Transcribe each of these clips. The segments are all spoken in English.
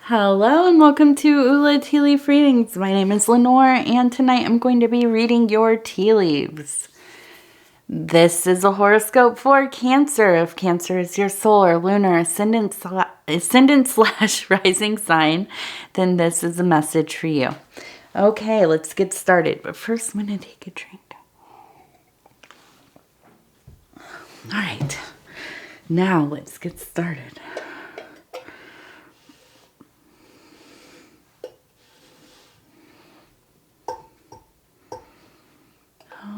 Hello and welcome to Ula Tea Leaf Readings. My name is Lenor and tonight I'm going to be reading your tea leaves. This is a horoscope for Cancer. If Cancer is your solar, lunar, ascendant slash rising sign, then this is a message for you. Okay, let's get started. But first I'm going to take a drink. All right, now let's get started.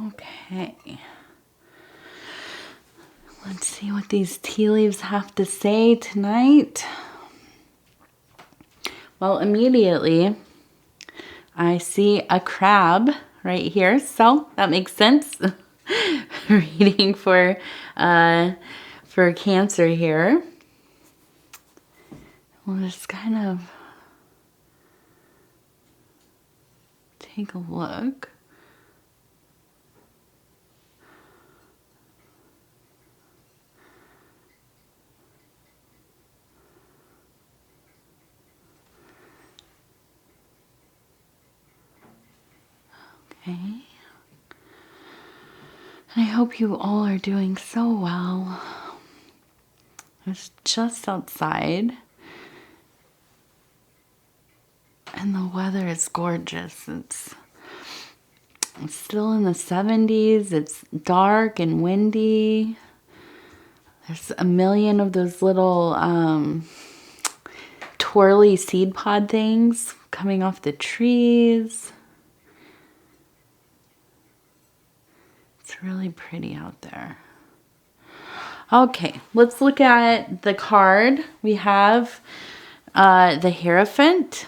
Okay, let's see what these tea leaves have to say tonight. Well, immediately I see a crab right here, so that makes sense. Reading for Cancer here. We'll just kind of take a look. Okay. I hope you all are doing so well. I was just outside and the weather is gorgeous. It's still in the 70s. It's dark and windy. There's a million of those little twirly seed pod things coming off the trees. It's really pretty out there. Okay, let's look at the card. We have the Hierophant.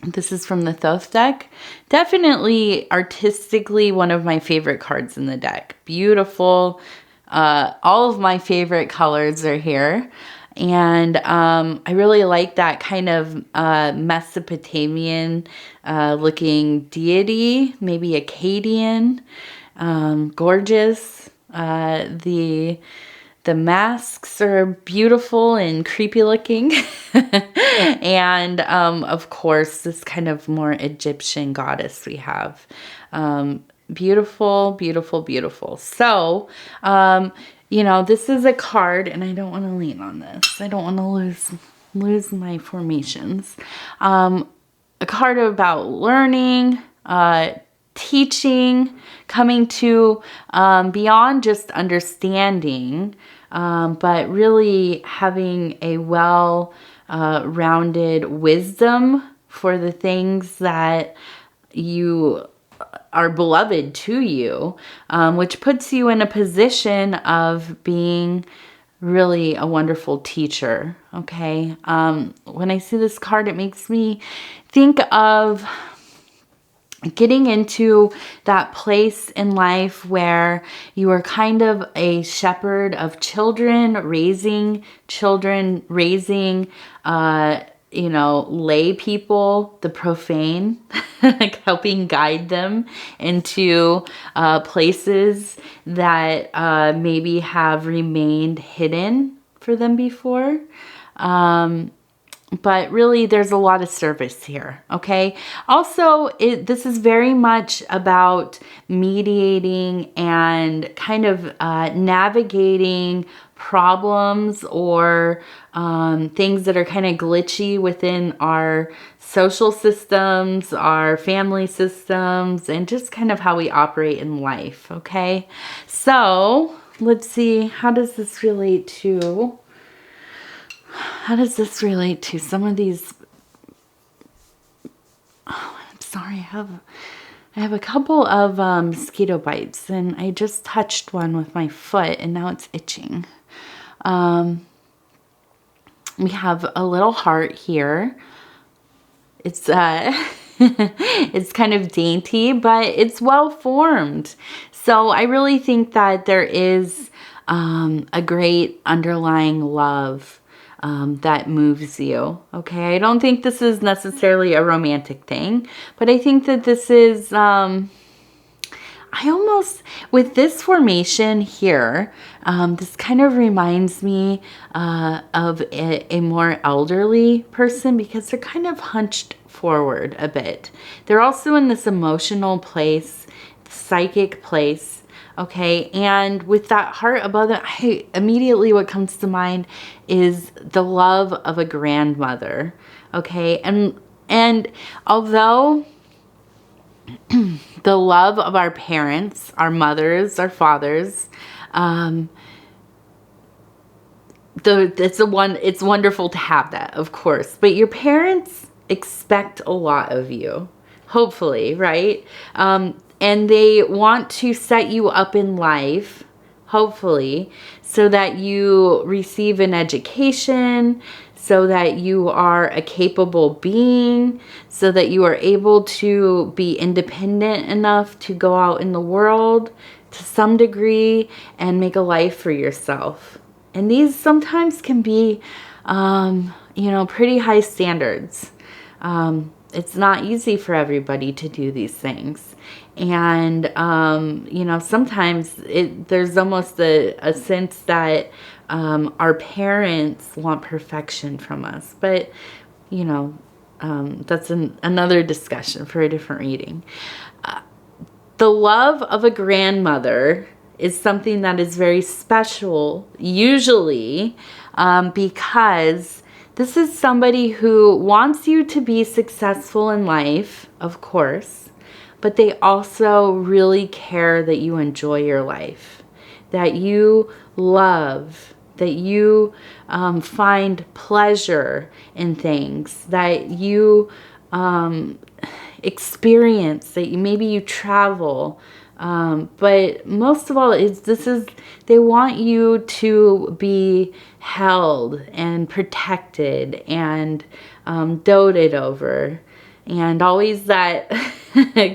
This is from the Thoth deck. Definitely artistically one of my favorite cards in the deck. Beautiful. All of my favorite colors are here. And I really like that kind of Mesopotamian looking deity, maybe Akkadian. Gorgeous. The masks are beautiful and creepy looking. And of course, this kind of more Egyptian goddess we have. Beautiful, beautiful, beautiful. So, you know, this is a card, and I don't want to lean on this. I don't want to lose my formations. A card about learning, teaching, coming to beyond just understanding, but really having a well-rounded wisdom for the things that you are beloved to you, which puts you in a position of being really a wonderful teacher. Okay. When I see this card, it makes me think of getting into that place in life where you are kind of a shepherd of children, raising, you know, lay people, the profane, like helping guide them into places that maybe have remained hidden for them before. But really, there's a lot of service here, okay? Also, this is very much about mediating and kind of navigating problems or things that are kind of glitchy within our social systems, our family systems, and just kind of how we operate in life, okay? So, let's see, how does this relate to some of these? Oh, I'm sorry. I have a couple of mosquito bites, and I just touched one with my foot, and now it's itching. We have a little heart here. It's it's kind of dainty, but it's well formed. So I really think that there is a great underlying love that moves you. Okay, I don't think this is necessarily a romantic thing, but I think that this is I almost, with this formation here, this kind of reminds me of a more elderly person because they're kind of hunched forward a bit. They're also in this emotional place, psychic place, okay? And with that heart above them, immediately what comes to mind is the love of a grandmother, okay? And although the love of our parents, our mothers, our fathers, it's wonderful to have that, of course. But your parents expect a lot of you, hopefully, right? And they want to set you up in life, hopefully, so that you receive an education, so that you are a capable being, so that you are able to be independent enough to go out in the world to some degree and make a life for yourself. And these sometimes can be, you know, pretty high standards. It's not easy for everybody to do these things. And, you know, sometimes there's almost a sense that our parents want perfection from us. But, you know, that's another discussion for a different reading. The love of a grandmother is something that is very special, usually, because this is somebody who wants you to be successful in life, of course, but they also really care that you enjoy your life, that you love, that you find pleasure in things, that you experience, that maybe you travel. But most of all, they want you to be held and protected and doted over. And always that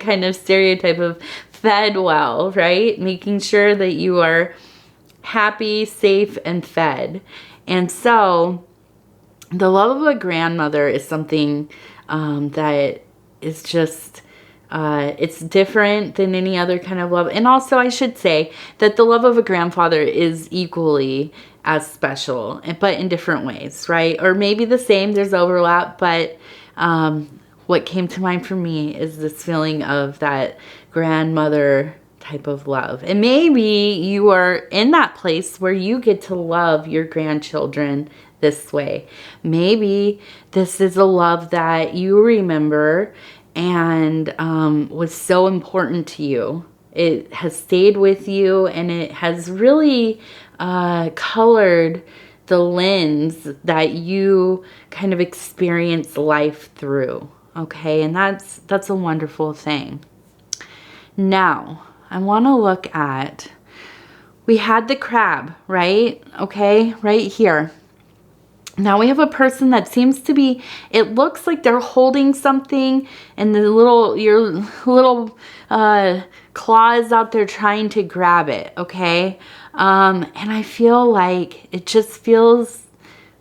kind of stereotype of fed well, right? Making sure that you are happy, safe, and fed. And so the love of a grandmother is something that is just, it's different than any other kind of love. And also I should say that the love of a grandfather is equally as special, but in different ways, right? Or maybe the same, there's overlap, but what came to mind for me is this feeling of that grandmother type of love. And maybe you are in that place where you get to love your grandchildren this way. Maybe this is a love that you remember and was so important to you. It has stayed with you and it has really colored the lens that you kind of experience life through. Okay, and that's a wonderful thing. Now, I want to look at, we had the crab, right? Okay, right here. Now we have a person that seems to be, it looks like they're holding something and your little claws out there trying to grab it, okay? And I feel like it just feels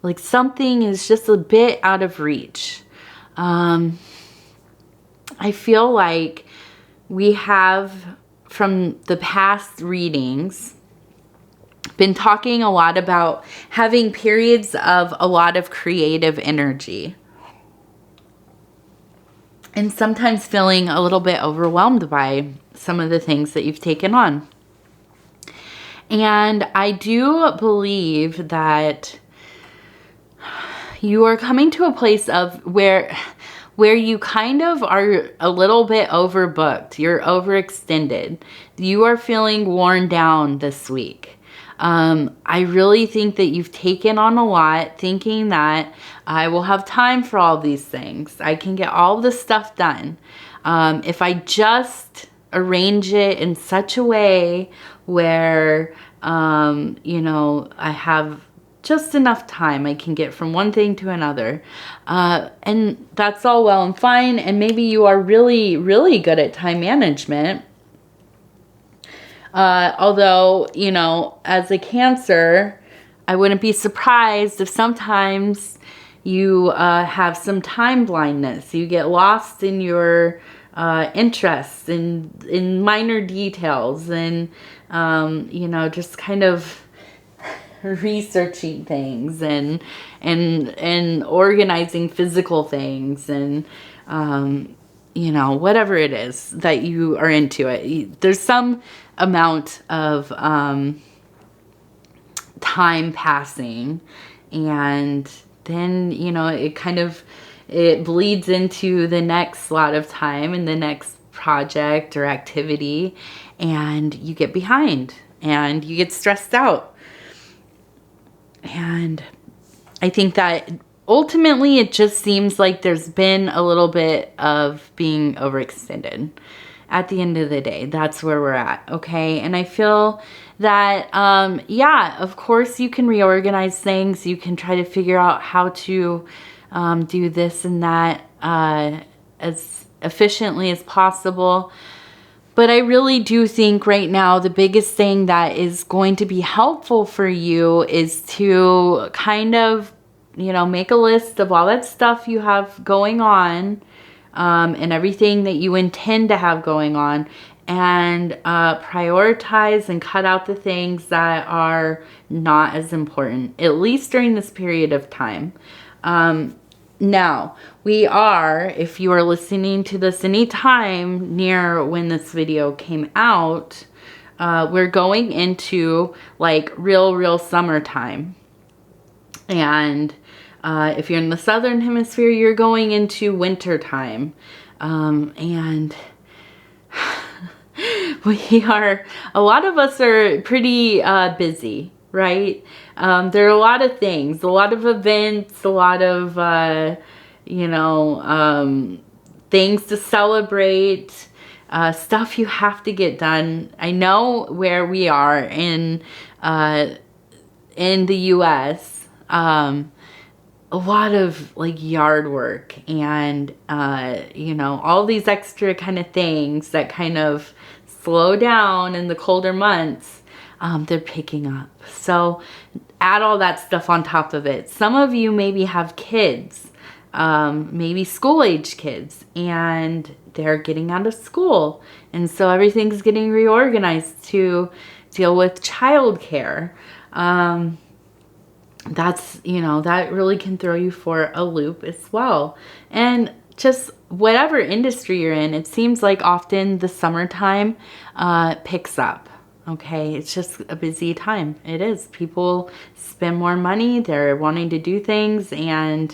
like something is just a bit out of reach. I feel like we have, from the past readings, been talking a lot about having periods of a lot of creative energy. And sometimes feeling a little bit overwhelmed by some of the things that you've taken on. And I do believe that you are coming to a place of where you kind of are a little bit overbooked. You're overextended. You are feeling worn down this week. I really think that you've taken on a lot, thinking that I will have time for all these things. I can get all this stuff done. If I just arrange it in such a way where, you know, I have just enough time, I can get from one thing to another. And that's all well and fine. And maybe you are really, really good at time management. Although, you know, as a Cancer, I wouldn't be surprised if sometimes you have some time blindness. You get lost in your interests in minor details, and you know, just kind of researching things and organizing physical things, and you know, whatever it is that you are into it. There's some amount of time passing, and then, you know, it bleeds into the next slot of time and the next project or activity, and you get behind and you get stressed out. And I think that ultimately it just seems like there's been a little bit of being overextended. At the end of the day, that's where we're at, okay? And I feel that, yeah, of course you can reorganize things. You can try to figure out how to do this and that as efficiently as possible. But I really do think right now the biggest thing that is going to be helpful for you is to kind of, you know, make a list of all that stuff you have going on, and everything that you intend to have going on, and prioritize and cut out the things that are not as important, at least during this period of time. Now, we are, if you are listening to this anytime near when this video came out, we're going into like real summertime. And if you're in the southern hemisphere, you're going into winter time. And a lot of us are pretty busy, right? There are a lot of things, a lot of events, a lot of, you know, things to celebrate, stuff you have to get done. I know where we are in the US, a lot of like yard work and, you know, all these extra kind of things that kind of slow down in the colder months, they're picking up. So add all that stuff on top of it. Some of you maybe have kids, maybe school-age kids, and they're getting out of school. And so everything's getting reorganized to deal with childcare. That's, you know, that really can throw you for a loop as well. And just whatever industry you're in, it seems like often the summertime picks up. Okay, it's just a busy time. It is. People spend more money. They're wanting to do things, and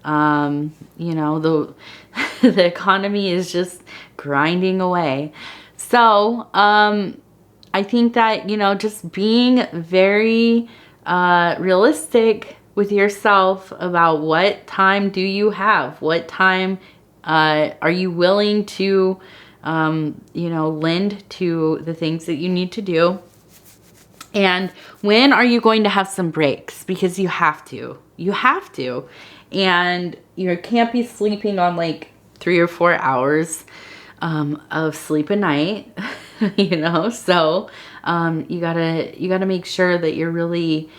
you know, the economy is just grinding away. So I think that, you know, just being very realistic with yourself about what time do you have, what time are you willing to you know, lend to the things that you need to do, and when are you going to have some breaks, because you have to, and you can't be sleeping on like 3 or 4 hours of sleep a night. You know, so you gotta make sure that you're really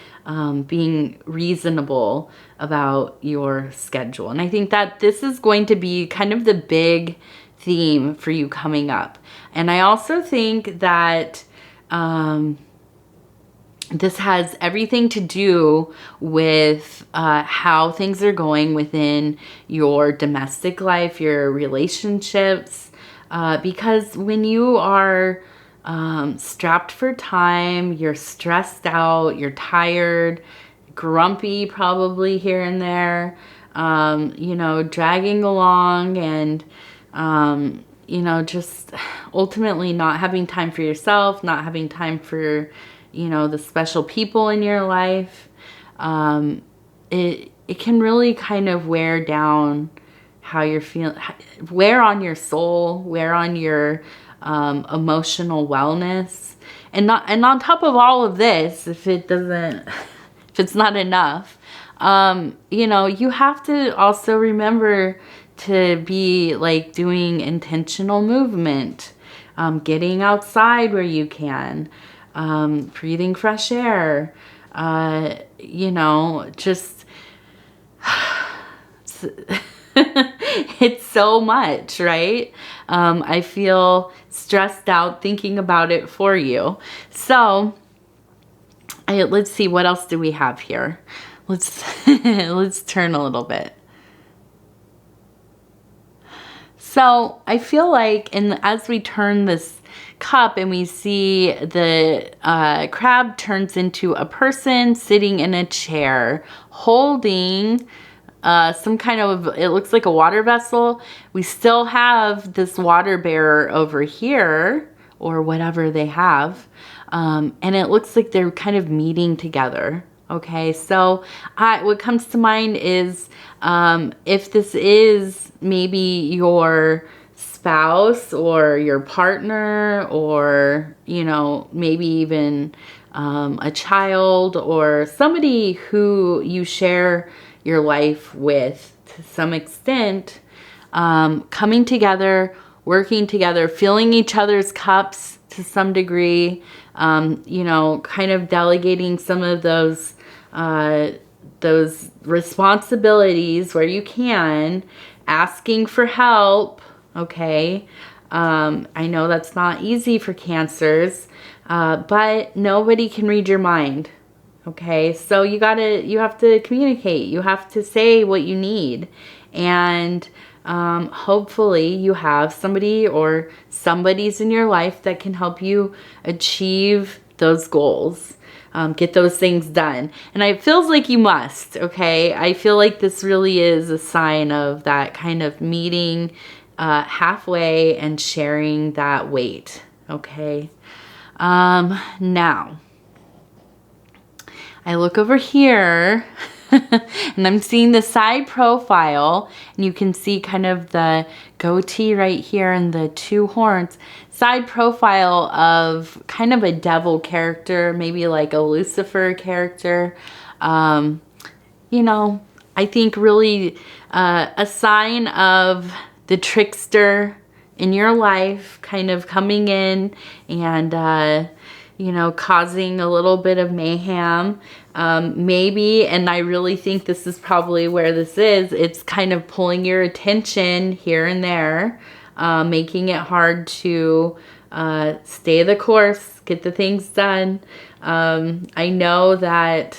being reasonable about your schedule. And I think that this is going to be kind of the big theme for you coming up. And I also think that this has everything to do with how things are going within your domestic life, your relationships, because when you are strapped for time, you're stressed out, you're tired, grumpy probably here and there, you know, dragging along, and you know, just ultimately not having time for yourself, not having time for, you know, the special people in your life. It can really kind of wear down how you're feeling, wear on your soul, wear on your emotional wellness. And on top of all of this, if it's not enough, you know, you have to also remember to be like doing intentional movement, getting outside where you can, breathing fresh air, you know, just It's so much, right? I feel stressed out thinking about it for you. So let's see, what else do we have here? Let's let's turn a little bit. So I feel like, and as we turn this cup and we see the crab turns into a person sitting in a chair holding some kind of, it looks like a water vessel. We still have this water bearer over here, or whatever they have. And it looks like they're kind of meeting together. Okay, so what comes to mind is if this is maybe your spouse or your partner, or, you know, maybe even a child or somebody who you share your life with to some extent, coming together, working together, filling each other's cups to some degree, you know, kind of delegating some of those responsibilities where you can, asking for help. Okay. I know that's not easy for Cancers, but nobody can read your mind. Okay. So you have to communicate. You have to say what you need. And hopefully you have somebody or somebody's in your life that can help you achieve those goals. Get those things done. And it feels like you must, okay? I feel like this really is a sign of that kind of meeting halfway and sharing that weight, okay? Now, I look over here and I'm seeing the side profile, and you can see kind of the goatee right here and the two horns. Side profile of kind of a devil character, maybe like a Lucifer character. You know, I think really a sign of the trickster in your life kind of coming in and you know, causing a little bit of mayhem. Maybe, and I really think this is probably where this is, it's kind of pulling your attention here and there, making it hard to stay the course, get the things done. I know that,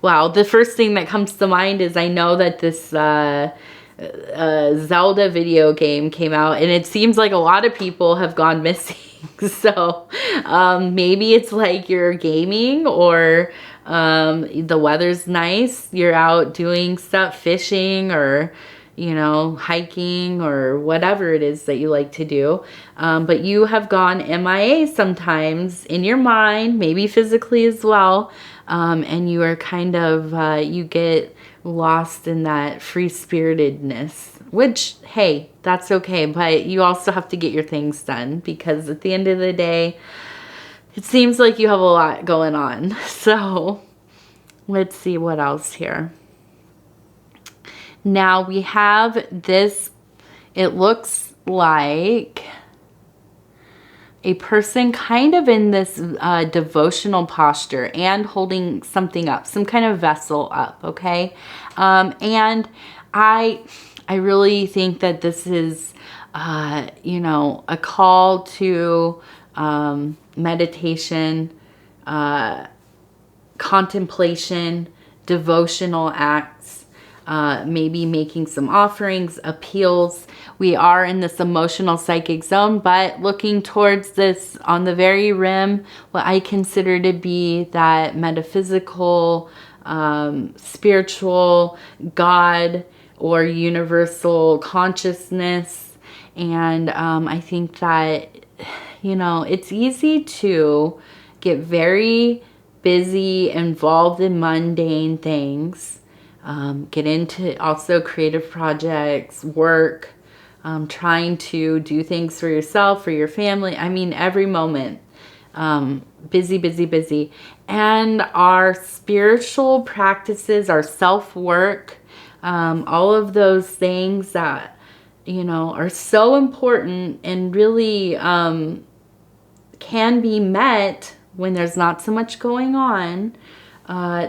wow, the first thing that comes to mind is I know that this Zelda video game came out, and it seems like a lot of people have gone missing. So maybe it's like you're gaming, or the weather's nice, you're out doing stuff, fishing, or, you know, hiking, or whatever it is that you like to do. But you have gone MIA sometimes in your mind, maybe physically as well. And you are kind of, you get lost in that free-spiritedness, which, hey, that's okay. But you also have to get your things done, because at the end of the day, it seems like you have a lot going on. So let's see what else here. Now we have this, it looks like a person kind of in this devotional posture and holding something up, some kind of vessel up, okay? And I really think that this is, you know, a call to meditation, contemplation, devotional acts, maybe making some offerings, appeals. We are in this emotional psychic zone, but looking towards this on the very rim, what I consider to be that metaphysical, spiritual, God, or universal consciousness. And I think that, you know, it's easy to get very busy, involved in mundane things, get into also creative projects, work, trying to do things for yourself, for your family. I mean, every moment, busy, busy, busy. And our spiritual practices, our self-work, all of those things that, you know, are so important and really can be met when there's not so much going on,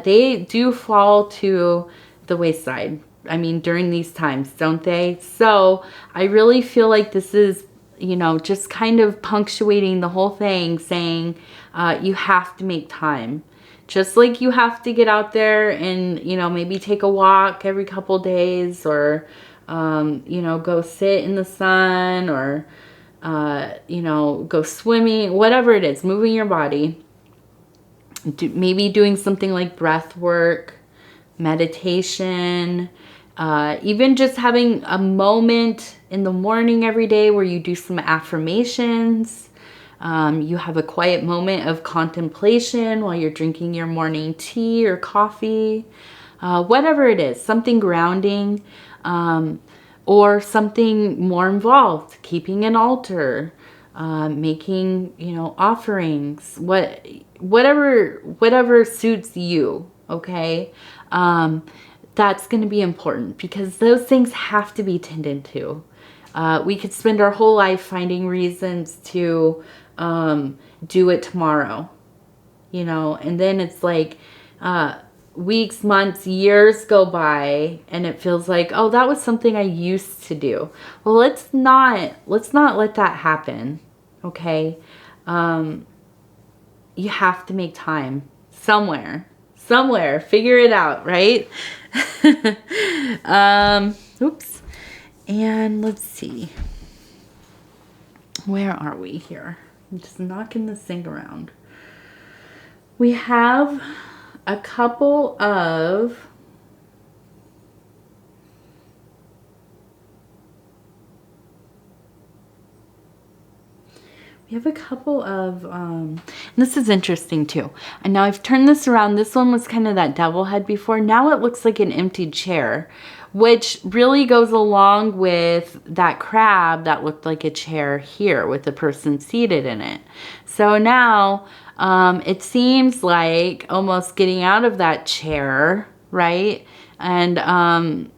they do fall to the wayside. I mean, during these times, don't they? So I really feel like this is, you know, just kind of punctuating the whole thing, saying you have to make time. Just like you have to get out there and, you know, maybe take a walk every couple days, or, you know, go sit in the sun, or, you know, go swimming, whatever it is, moving your body. Maybe doing something like breath work, meditation, even just having a moment in the morning every day where you do some affirmations. You have a quiet moment of contemplation while you're drinking your morning tea or coffee, whatever it is, something grounding, or something more involved, keeping an altar, making, you know, offerings, whatever suits you, okay? That's going to be important, because those things have to be tended to. We could spend our whole life finding reasons to do it tomorrow, you know, and then it's like weeks, months, years go by, and it feels like, oh, that was something I used to do. Well, let's not let that happen, okay? You have to make time somewhere, figure it out, right? Oops. And let's see. Where are we here? I'm just knocking this thing around. We have a couple of and this is interesting too. And now I've turned this around. This one was kind of that devil head before. Now it looks like an empty chair, which really goes along with that crab that looked like a chair here with the person seated in it. So now it seems like almost getting out of that chair, right? And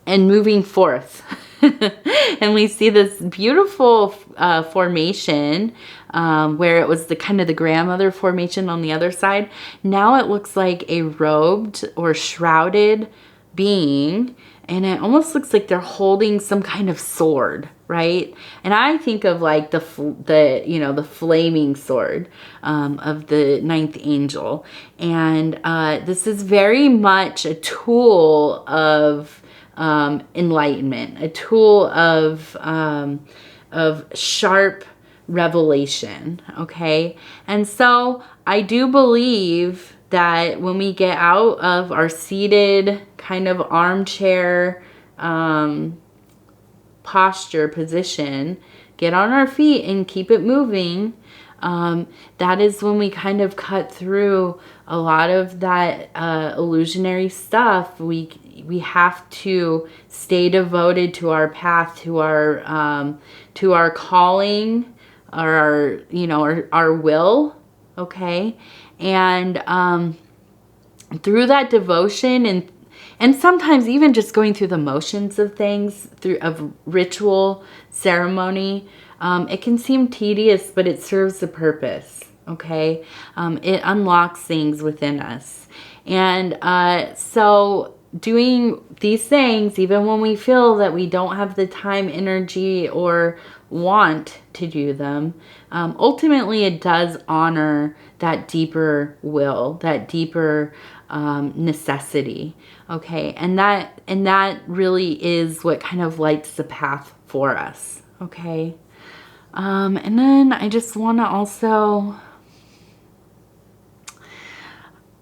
moving forth. And we see this beautiful formation where it was the kind of the grandmother formation on the other side. Now it looks like a robed or shrouded being, and it almost looks like they're holding some kind of sword, right? And I think of like the you know, the flaming sword of the ninth angel. And this is very much a tool of enlightenment, a tool of sharp revelation, okay? And so I do believe that when we get out of our seated kind of armchair posture position, get on our feet and keep it moving, that is when we kind of cut through a lot of that illusionary stuff. We have to stay devoted to our path, to our calling, or our, you know, our will, okay? And through that devotion, and sometimes even just going through the motions of things, of ritual, ceremony, it can seem tedious, but it serves a purpose, okay? It unlocks things within us. And so doing these things, even when we feel that we don't have the time, energy, or want to do them, ultimately it does honor that deeper will, that deeper necessity, okay? And that really is what kind of lights the path for us, okay? And then I just want to also,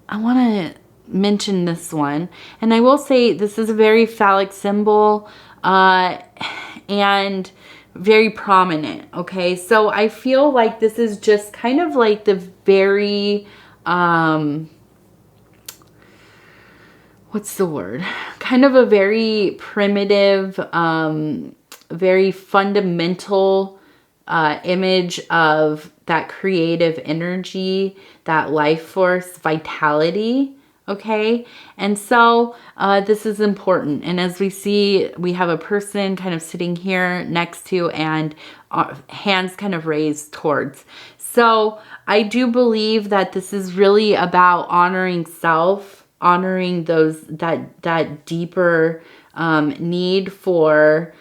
I want to mention this one, and I will say this is a very phallic symbol, and very prominent, okay? So I feel like this is just kind of like the very, what's the word? Kind of a very primitive, very fundamental image of that creative energy, that life force, vitality, okay? And so this is important. And as we see, we have a person kind of sitting here next to, and hands kind of raised towards. So I do believe that this is really about honoring self, honoring that deeper need for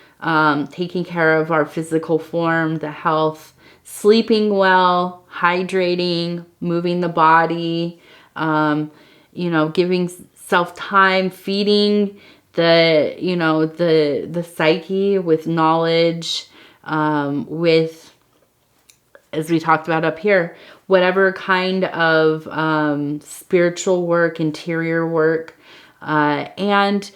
taking care of our physical form, the health, sleeping well, hydrating, moving the body, you know, giving self time, feeding the psyche with knowledge, with, as we talked about up here, whatever kind of spiritual work, interior work, and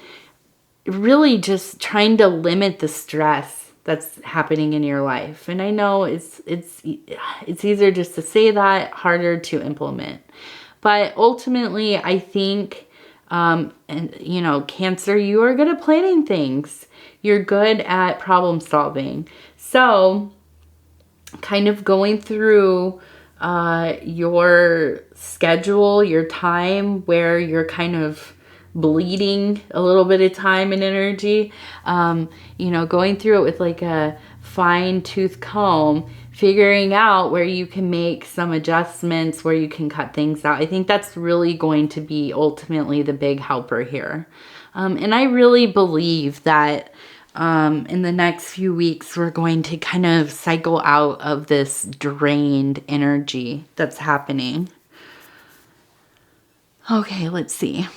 really just trying to limit the stress that's happening in your life. And I know it's easier just to say that, harder to implement. But ultimately, I think, and you know, Cancer, you are good at planning things. You're good at problem solving. So kind of going through your schedule, your time, where you're kind of bleeding a little bit of time and energy, you know, going through it with like a fine tooth comb, figuring out where you can make some adjustments, where you can cut things out. I think that's really going to be ultimately the big helper here. And I really believe that in the next few weeks, we're going to kind of cycle out of this drained energy that's happening. Okay, let's see.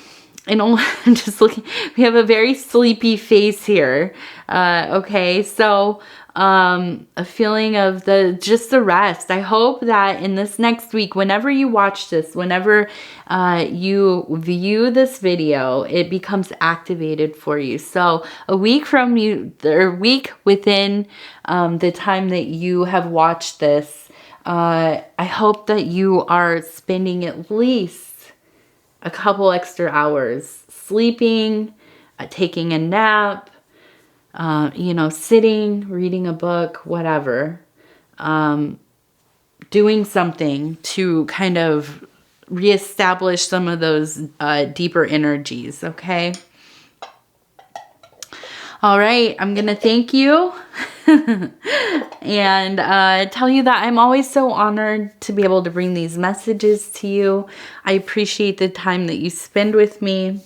And I'm just looking, we have a very sleepy face here. Okay, so a feeling of just the rest. I hope that in this next week, whenever you watch this, whenever you view this video, it becomes activated for you. So a week from you, or a week within the time that you have watched this, I hope that you are spending at least a couple extra hours sleeping, taking a nap, you know, sitting, reading a book, whatever, doing something to kind of reestablish some of those deeper energies, okay? All right, I'm going to thank you and tell you that I'm always so honored to be able to bring these messages to you. I appreciate the time that you spend with me.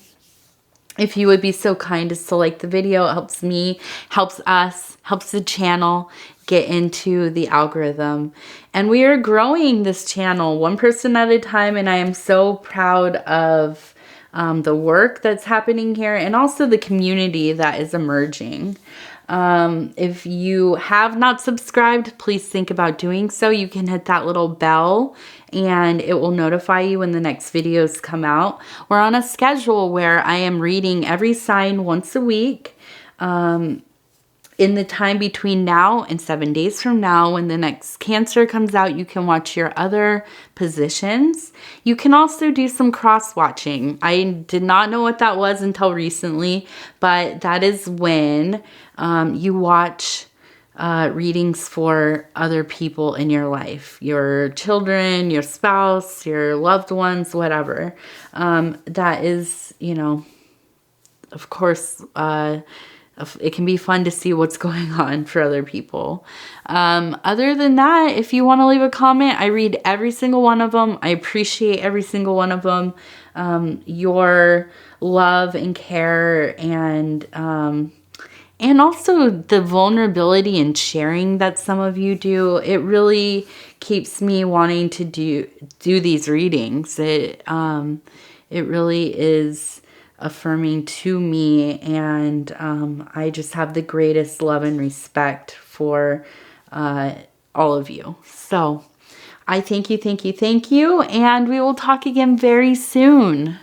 If you would be so kind as to like the video, it helps me, helps us, helps the channel get into the algorithm. And we are growing this channel one person at a time, and I am so proud of the work that's happening here and also the community that is emerging. If you have not subscribed, please think about doing so. You can hit that little bell and it will notify you when the next videos come out. We're on a schedule where I am reading every sign once a week. In the time between now and 7 days from now, when the next Cancer comes out, you can watch your other positions. You can also do some cross-watching. I did not know what that was until recently, but that is when you watch readings for other people in your life, your children, your spouse, your loved ones, whatever. That is, you know, of course, it can be fun to see what's going on for other people. Other than that, if you want to leave a comment, I read every single one of them. I appreciate every single one of them. Your love and care and also the vulnerability and sharing that some of you do. It really keeps me wanting to do these readings. It really is affirming to me, and I just have the greatest love and respect for all of you. So I thank you, and we will talk again very soon.